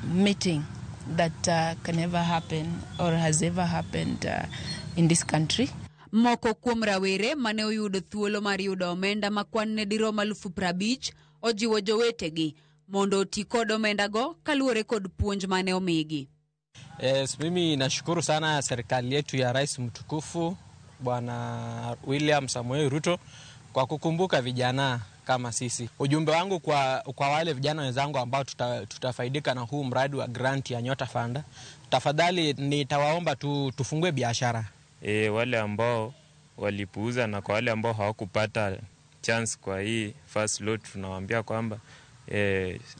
meeting that can ever happen or has ever happened in this country. Moko kuom rawere mane oyudo thuolo mar yudo omenda makwan ne dirom 50,000 ojiwo jowetegi mondo oti kod omenda go kaluwore kod puonj mane omigi. Mimi nashukuru sana serikali yetu ya Rais Mtukufu Bwana William Samoei Ruto kwa kukumbuka vijana kama sisi. Ujumbe wangu kwa wale vijana wenzangu ambao tutafaidika na huu mradi wa grant ya Nyota Fund, tafadhali nitawaomba tufungue biashara. Wale ambao walipuuza na kwa wale ambao hawakupata chance kwa hii first lot tunawaambia kwamba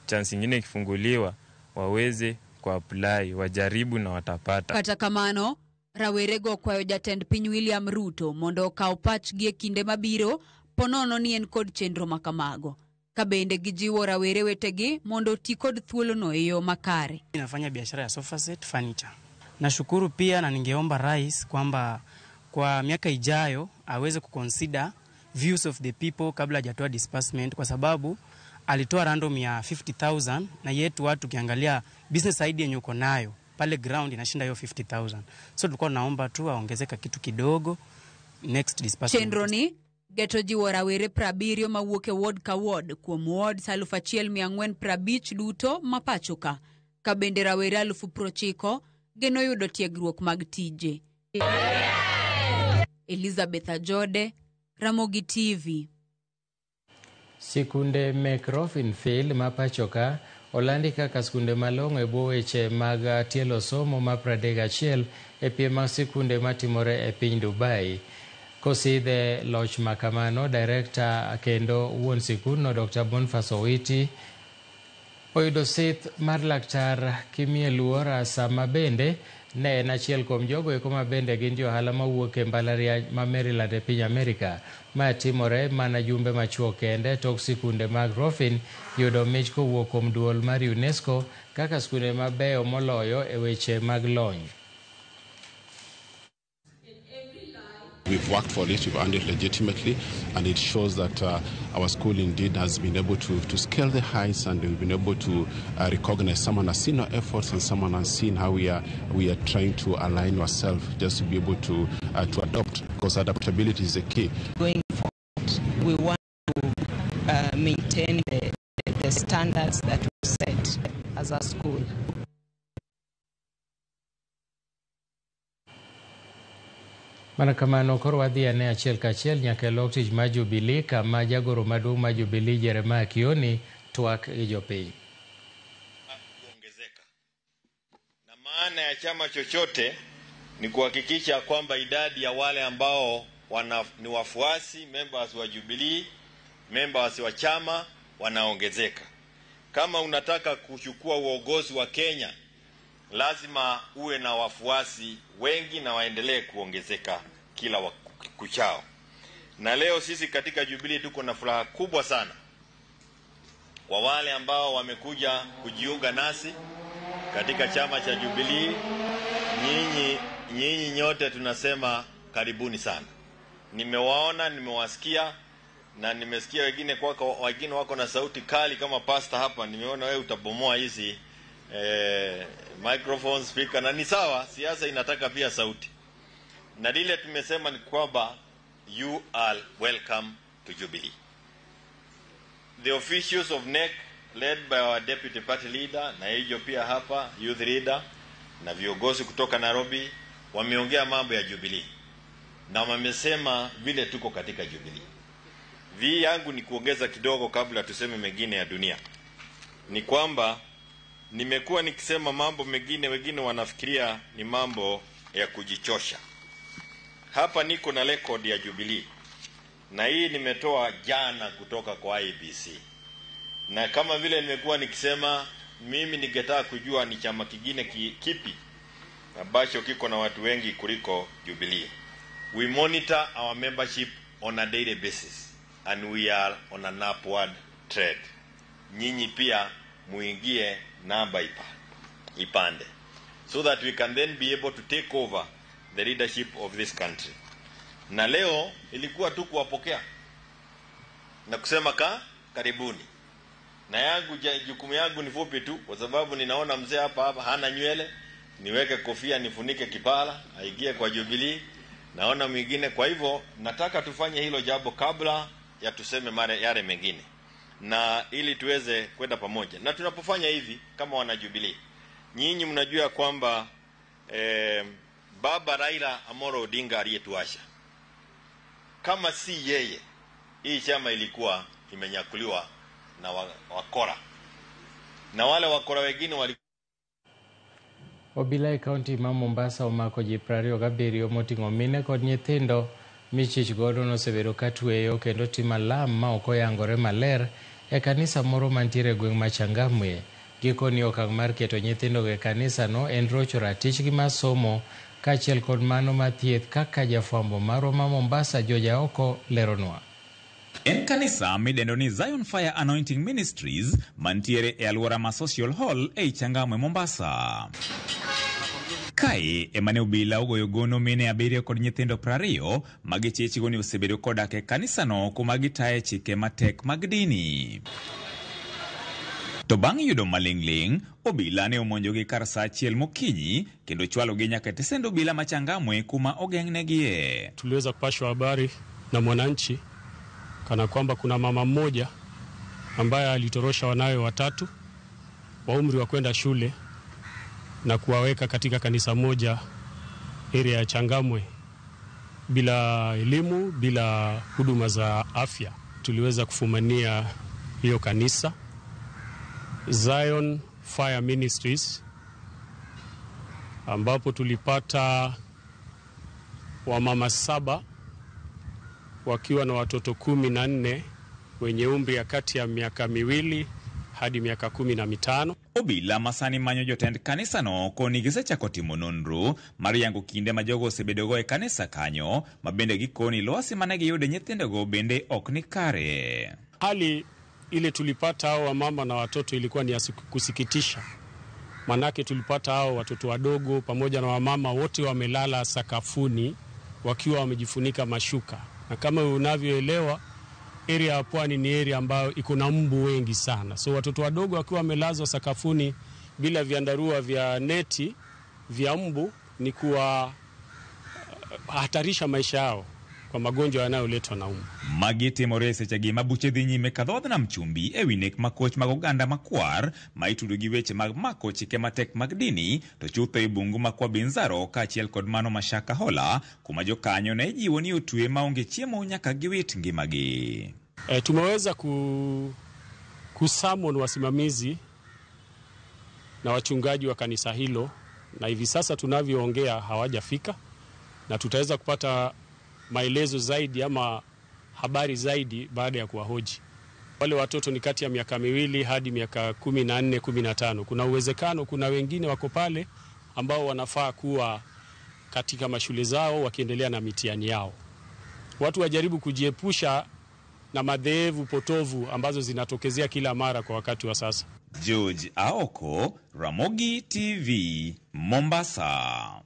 chance nyingine ikifunguliwa waweze kuapply, wajaribu na watapata. Kata kamano rawere go kwayo jatend piny William Ruto mondo okaw pachgi e kinde mabiro ponono ni en kod chenro makamago. Kabende gijiwo rawere wetegi mondo ti kod thuolo no e yo makare. Inafanya biashara ya sofa set furniture. Nashukuru pia na ningeomba rais kwamba kwa miaka ijayo aweze kuconsider views of the people kabla hajatoa disbursement, kwa sababu alitoa random ya 50,000 na yetu watu kiangalia business idea yenye uko nayo pale ground inashinda hiyo 50,000. So tulikuwa naomba tu aongezeka kitu kidogo next disbursement. Chenro ni geto jiwo rawere 70 mawuok e ward ka ward kuom wards 1,450 duto mapachoka. Kabende rawere 90,000 geno yudo tiegruok mag tije. Elizabeth Ajode, Ramogi TV. Sikunde mek Roffinfield ma pachoka olandi kaka sikunde malong'o e bwo weche mag tielo somo ma 31 e piem mag sikunde matimore e piny Dubai. Kosidhe loch makamano, Director kendo wuon sikunno Dr. Boniface Owiti oyudo sith mar Laktar Kimie Luora sama bende ne en achiel kuom jogo eko ma bende gin johala mawuok e mbalariany ma Maryland e piny Amerika. Ma timore mana jumbe machuok kende tok sikunde mag Roffin yudo mich kowuok kuom duol mar UNESCO kaka sikunde mabeyo moloyo e weche mag lony. We've worked for it, we've earned it legitimately, and it shows that our school indeed has been able to scale the heights, and we've been able to recognize someone has seen our efforts and someone has seen how we are trying to align ourselves just to be able to adopt, because adaptability is the key. Going forward, we want to maintain the standards that we set as a school. Mana kamano koro wadhi ane achiel kachiel nyaka e lok tich ma Jubilee kama jagoro maduong' ma Jubilee Jeremiah Kioni twak gi jopiny. Na maana ya chama chochote ni kuhakikisha kwamba idadi ya wale ambao ni wafuasi, members wa Jubilee, members wa chama wanaongezeka. Kama unataka kuchukua uongozi wa Kenya, lazima uwe na wafuasi wengi na waendelee kuongezeka kila kuchao. Na leo sisi katika Jubilee tuko na furaha kubwa sana kwa wale ambao wamekuja kujiunga nasi katika chama cha Jubilee. Nyinyi nyote tunasema karibuni sana. Nimewaona, nimewasikia na nimesikia wengine wako na sauti kali kama pastor hapa. Nimeona wewe utabomoa hizi microphone speaker, na ni sawa, siasa inataka pia sauti. Na lile tumesema ni kwamba you are welcome to Jubilee. The officials of NEC led by our deputy party leader na hiyo pia hapa youth leader na viongozi kutoka Nairobi wameongea mambo ya Jubilee na wamesema vile tuko katika Jubilee. Vi yangu ni kuongeza kidogo kabla tuseme mengine ya dunia. Ni kwamba nimekuwa nikisema mambo mengine, wengine wanafikiria ni mambo ya kujichosha. Hapa niko na record ya Jubilee. Na hii nimetoa jana kutoka kwa IEBC. Na kama vile nimekuwa nikisema, mimi ningetaka kujua ni chama kingine kipi ambacho kiko na watu wengi kuliko Jubilee. We monitor our membership on a daily basis and we are on an upward trend. Nyinyi pia muingie namba ipande so that we can then be able to take over the leadership of this country. Na leo ilikuwa tu kuwapokea na kusema karibuni. Na jukumu yangu ni fupi tu, kwa sababu ninaona mzee hapa hana nywele, niweke kofia nifunike kipala aingie kwa Jubilee. Naona mwingine, kwa hivyo nataka tufanye hilo jambo kabla ya tuseme yale mengine, na ili tuweze kwenda pamoja. Na tunapofanya hivi kama wana Jubilee, nyinyi mnajua kwamba baba Raila Amolo Odinga aliyetuasha, kama si yeye hii chama ilikuwa imenyakuliwa na wakora, na wale wakora wengine Obila e kaunti ma Mombasa omako ji 27 moting'o mine kod nyithindo michich godo nosebedo katweyo kendo timo lam ma ok oyangore maler e kanisa moro mantiere gweng' ma Changamwe. Gikoni okang' mar keto nyithindo e kanisa no en rocho ratichgi mar somo kaachiel kod mano mathieth, kaka jafwambo marwa ma Mombasa Joja Oko leronwa. En kanisa midendo ni Zion Fire Anointing Ministries mantiere e alwora ma Social Hall e Changamwe, Mombasa. Kae emane obila ogoyo gono mine 7 kod nyithindo 20 magichichigo ni osebedo kodak e kanisa no kuma gitaye chike matek mag dini. To bang' yudo maling'ling, obila ne omonjogi kar saa 1 mokinyi kendo chwalogi nyaka e tesend obila ma Changamwe kuma ogeng'negie. Tuliweza kupashwa habari na Mwananchi kana kwamba kuna mama mmoja ambaye alitorosha wanawe 3 wa umri wa kwenda shule na kuwaweka katika kanisa moja area ya Changamwe bila elimu, bila huduma za afya. Tuliweza kufumania hiyo kanisa Zion Fire Ministries, ambapo tulipata wamama 7 wakiwa na watoto 14 wenye umri ya kati ya miaka 2 hadi miaka 15. Obila masani manyo jotend kanisa no koni gisechako timo nonro mar yango kinde ma jogo osebedogo e kanisa kanyo, mabende gikoni lwasi mane giyude nyithindego bende ok ni kare. Hali ile tulipata hao wamama na watoto ilikuwa ni ya kusikitisha. Manake tulipata hao watoto wadogo pamoja na wamama wote wamelala sakafuni wakiwa wamejifunika mashuka. Na kama unavyoelewa, area ya Pwani ni area ambayo iko na mbu wengi sana. So watoto wadogo wakiwa wamelazwa sakafuni bila vyandarua vya neti vya mbu ni kuwa hatarisha maisha yao kwa magonjwa yanayoletwa na mbu. Magete Morese chagi mabuche dhi nyime kadhodh na mchumbi ewi nek makoch mag oganda makwar ma itudo gi weche mag mako chike matek mag dini to chutho e bungu makwa Binzaro kaachiel kod mano Mashaka Hola kuma jokanyo ne jiwo ni otwe maonge chiemo nyaka giwit ngimagi. Tumeweza kusamon wasimamizi na wachungaji wa kanisa hilo, na hivi sasa tunavyoongea hawajafika, na tutaweza kupata maelezo zaidi ama habari zaidi baada ya kuwahoji. Wale watoto ni kati ya miaka 2 hadi miaka 14, 15. Kuna uwezekano kuna wengine wako pale ambao wanafaa kuwa katika mashule zao wakiendelea na mitihani yao. Watu wajaribu kujiepusha na madhehebu potovu ambazo zinatokezea kila mara kwa wakati wa sasa. George Aoko, Ramogi TV, Mombasa.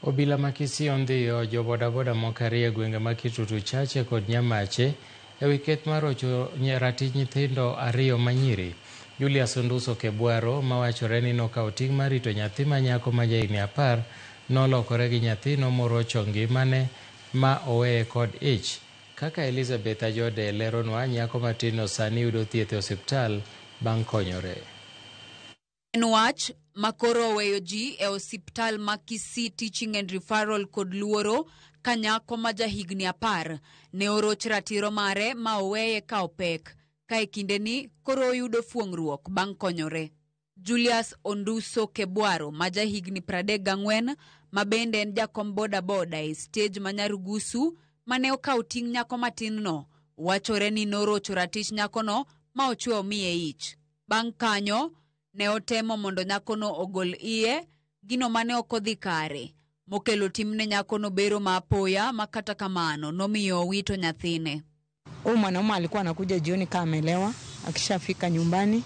Obila makisi ondhiyo jo bodaboda mokarie gwenge makitutu Chache kod Nyamache ewi keth mar rocho ratich nyithindo 2 manyiri. Julius Onduso Kebwaro mawachore ni nokawo ting' mar rito nyathi manyako ma jahigni 10 nolokore gi nyathino morocho ngimane ma oweye kod ich. Kaka Elizabeth Ajode leronwa, nyako matino sani yudo thieth e osiptal bang' konyore. En wach makoro weyo ji e osiptal ma Kisii Teaching and Referral kod luoro kanyako ma jahigni 10 ne oroch ratiro mare ma oweye ka opek ka e kinde ni koro yudo fuong'ruok bang' konyore. Julius Onduso Kebwaro ma jahigni 34 ma bende en jakom boda boda e stage ma Nyarugusu mane okawo ting' nyako matin no wachore ni norocho ratich nyako no ma ochwe miye ich. Bang' kanyo ne otemo mondo nyakono ogol iye, gino mane okodhi kare, mokelo timne nyakono bero maapoya makata kamano nomiyo wito nyathine. Mwanaume alikuwa anakuja jioni kama amelewa, akishafika nyumbani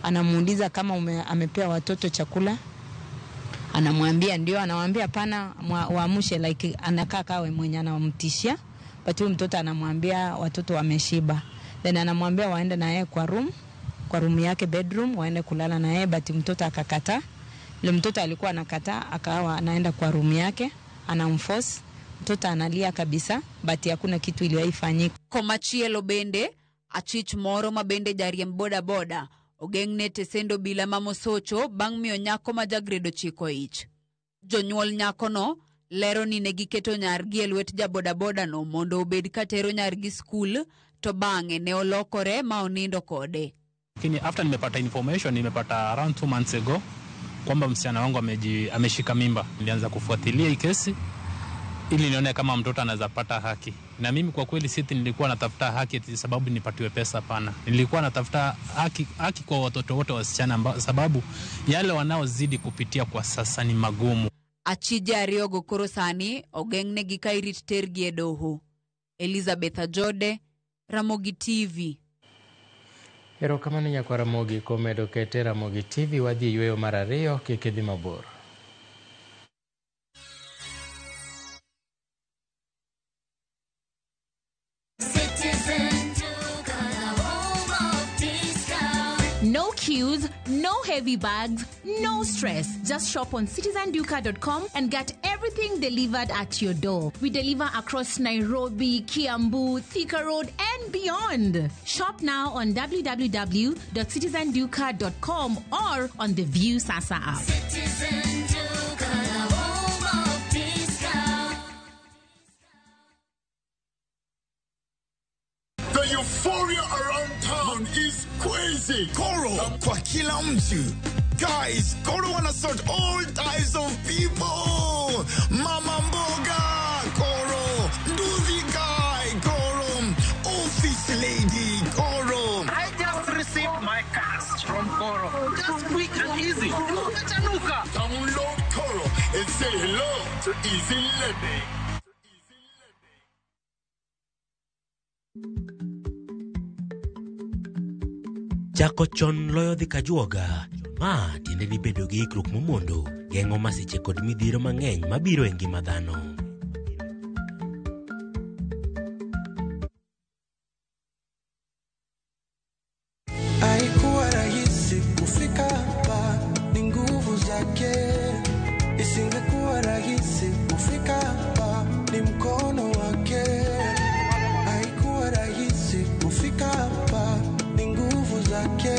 anamuuliza kama amepea watoto chakula. Anamwambia ndio, anamwambia hapana waamushe, like anakaa kawe mwenye anamtishia. But huyo mtoto anamwambia watoto wameshiba. Then anamwambia waende na yeye kwa room yake, bedroom, waende kulala na yeye, but mtoto akakataa. Ile mtoto alikuwa anakataa, akawa anaenda kwa room yake, anamforce. Mtoto analia kabisa, but hakuna kitu iliyoifanyika. Komachielo bende achich moro mabende jariem boda boda ogeng'ne tesendo bila mamosocho bang' miyo nyako ma jagredo chiko ich. Jonyuol nyako no lero ni ne giketo nyargi e lwet jaboda boda no mondo obed katero nyargi skul, to bang'e ne olokore ma onindo kode. Lakini after nimepata information, nimepata around 2 months ago kwamba msichana wangu ameshika mimba. Nilianza kufuatilia hii kesi ili nione kama mtoto anaweza pata haki. Na mimi kwa kweli sisi nilikuwa natafuta haki sababu nipatiwe pesa, pana. Nilikuwa natafuta haki kwa watoto wote wasichana, sababu yale wanaozidi kupitia kwa sasa ni magumu. Achije ariogo koro sani ogeng'ne gi kairit tergi e doho. Elizabeth Ajode, Ramogi TV. Erokamano nyakwa Ramogi komedo kete. Ramogi TV wadhi yweyo mar 2 kikidhi mabor. No queues, no heavy bags, no stress. Just shop on citizenduka.com and get everything delivered at your door. We deliver across Nairobi, Kiambu, Thika Road, and beyond. Shop now on www.citizenduka.com or on the View Sasa app. The euphoria around town is crazy. Koro kwa kila mtu. Guys, Koro wanna sort all types of people. Mama mboga, Koro. Nduzi guy, Koro. Office lady, Koro. I just received my cash from Koro. Just quick and easy. Download Koro and say hello to Easy Living. Chako chon loyo dhi kajuoga. Ma tiende ni bedo gi ikruok momondo. Geng'o masiche kod midhiro mang'eny mabiro e ngima dhano. Haikuwa rahisi kufika hapa, ni nguvu zake. Isingekuwa rahisi kufika hapa, ni mkono wake. Haikuwa rahisi kufika hapa, ni nguvu zake.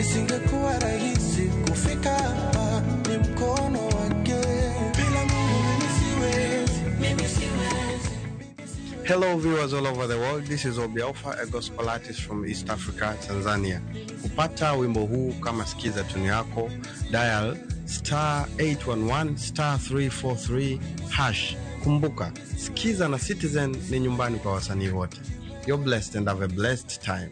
Isingekuwa rahisi kufika hapa, ni mkono wake. Bila Mungu mimi siwezi. Hello viewers all over the world, this is Obi Alpha, a gospel artist from East Africa, Tanzania. Kupata wimbo huu kama sikiza tuni yako, dial *811 *343#. Kumbuka, sikiza na Citizen ni nyumbani kwa wasanii wote. You're blessed and have a blessed time.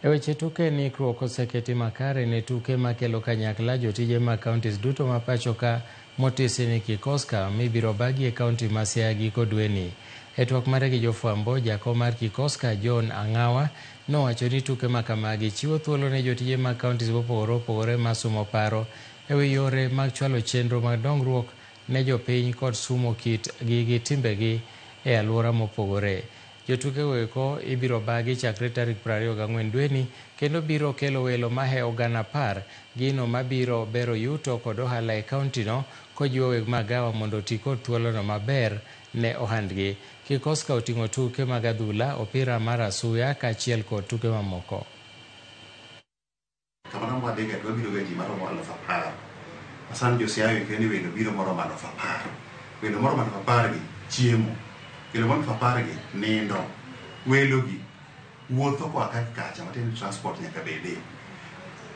Eweche tuke ni ikruok oseketi makare ne tuke makelo kanyakla jotije ma counties duto ma pacho ka motisi ni Kikoska mibiro bagi e county ma Siaya giko dweni. E twak mare gi jofwambo, jakom mar Kikoska John Ang'awa nowacho ni tuke ma kamagi chiwo thuolo ne jotije ma counties mopogore opogore ma sumo paro ewi yore mag chwalo chenro mag dongruok ne jopiny kod sumo kit gi timbegi e alwora mopogore. Jotuke weko ibiro bagi chakre tarik 24 dweni kendo biro kelo welo mahewo gana 10 gino mabiro bero yuto kod ohala e kaunti no kojiwo weg magawa mondo oti kod thuolono maber ne ohandgi. Kikoska oting'o tuke mag adhula, opira mar asuya kaachiel kod tuke mamoko. Kamano mwadega wabiro ga ji maromo 10,000. Asan jo Siaya kendo wendo biro moromo 10,000. Wendo moromo 10,000 gi chiemo. Kendo moromo 10,000 gi nindo. Welo gi wuotho kwa kacha matin transport nyaka bede.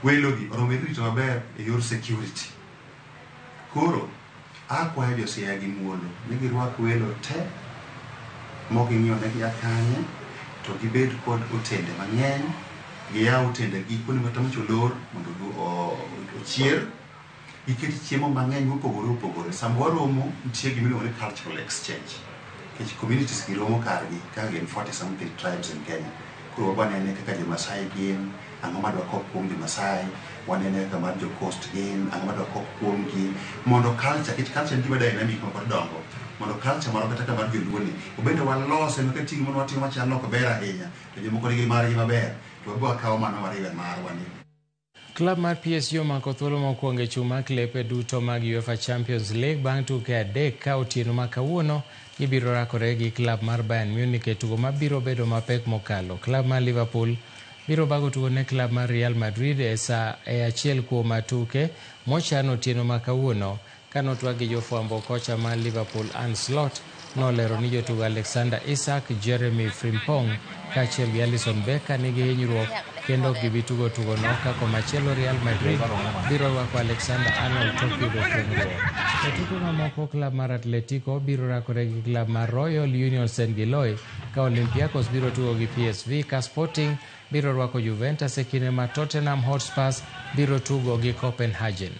Welo gi oromo rito maber e yor security. Koro akwayo jo Siaya gi muolo ni girwak welo te moking'iyo ne gi akanye to gibed kod otende mang'eny. Giyaw otende gi kuonde matamacho lor mondo ochier. Giketi chiemo mang'eny mopogore opogore. Sama waromo nitie gimiluongo ni cultural exchange. Kech communities giromo kargi ka gin 40 something tribes in Kenya. Koro wanene kaka jo Masai gin, ang'o madwa kok kuom jo Masai, wanene kaka mar jo Coast gin, ang'o madwa kok kuom gi, mondo culture, kech culture en gima dynamic mapod dongo, mondo culture maro kata mar joluoni, obende walose no kating' mondo watimo machal ok ber ahinya, to jomoko nigi margi maber, to wabiro kawo mano wariwe marwa ni. Klab mar PSG omako thuolo mokwongo e chuma klepe duto mag UEFA Champions League bang' tuke adek ka otieno ma kawuono ibiro rakore gi klab mar Bayern Munich e tugo mabiro bedo mapek mokalo. Klab mar Liverpool biro bago tugo ne klab mar Real Madrid e achiel kuom tuke mochano otieno ma kawuono. Kanotwag gi jofwambo, kocha mar Liverpool Arne Slot nolero ni jotugo Alexander Isak, Jeremy Frimpong kaachiel gi Alisson Becker nigi hinyruok kendo gibi tugo no ka komachielo Real Madrid biro rwako Alexander Arnold tok yudo fuong'ruok. E tuke mamoko, klab mar Atletico biro rakore gi klab mar Royal Union St. Giloy ka Olympiacos biro tugo gi PSV ka Sporting biro rwako Juventus e kinde ma Tottenham Hotspurs biro tugo gi Copenhagen.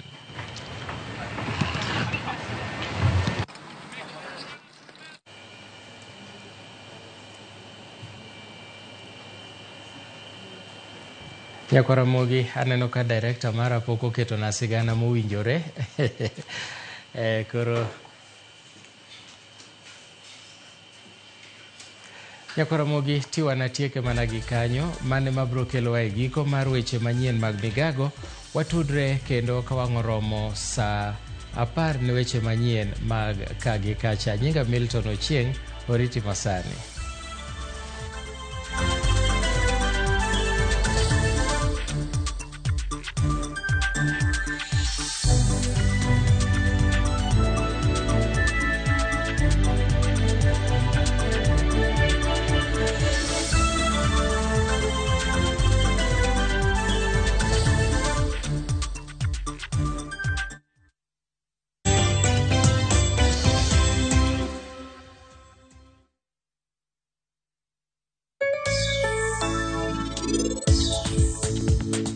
Nyakaramogi, aneno ka director mara pok oketo na sigana mowinjore. Koro Nyakaramogi, tiwana tieke mana gi kanyo, mane mabro kelo e giko mar weche manyien mag migago. Watudre kendo ka wang'oromo sa 10 ne weche manyien mag kagi kacha. Nyinga Milton Ochieng, oriti masani.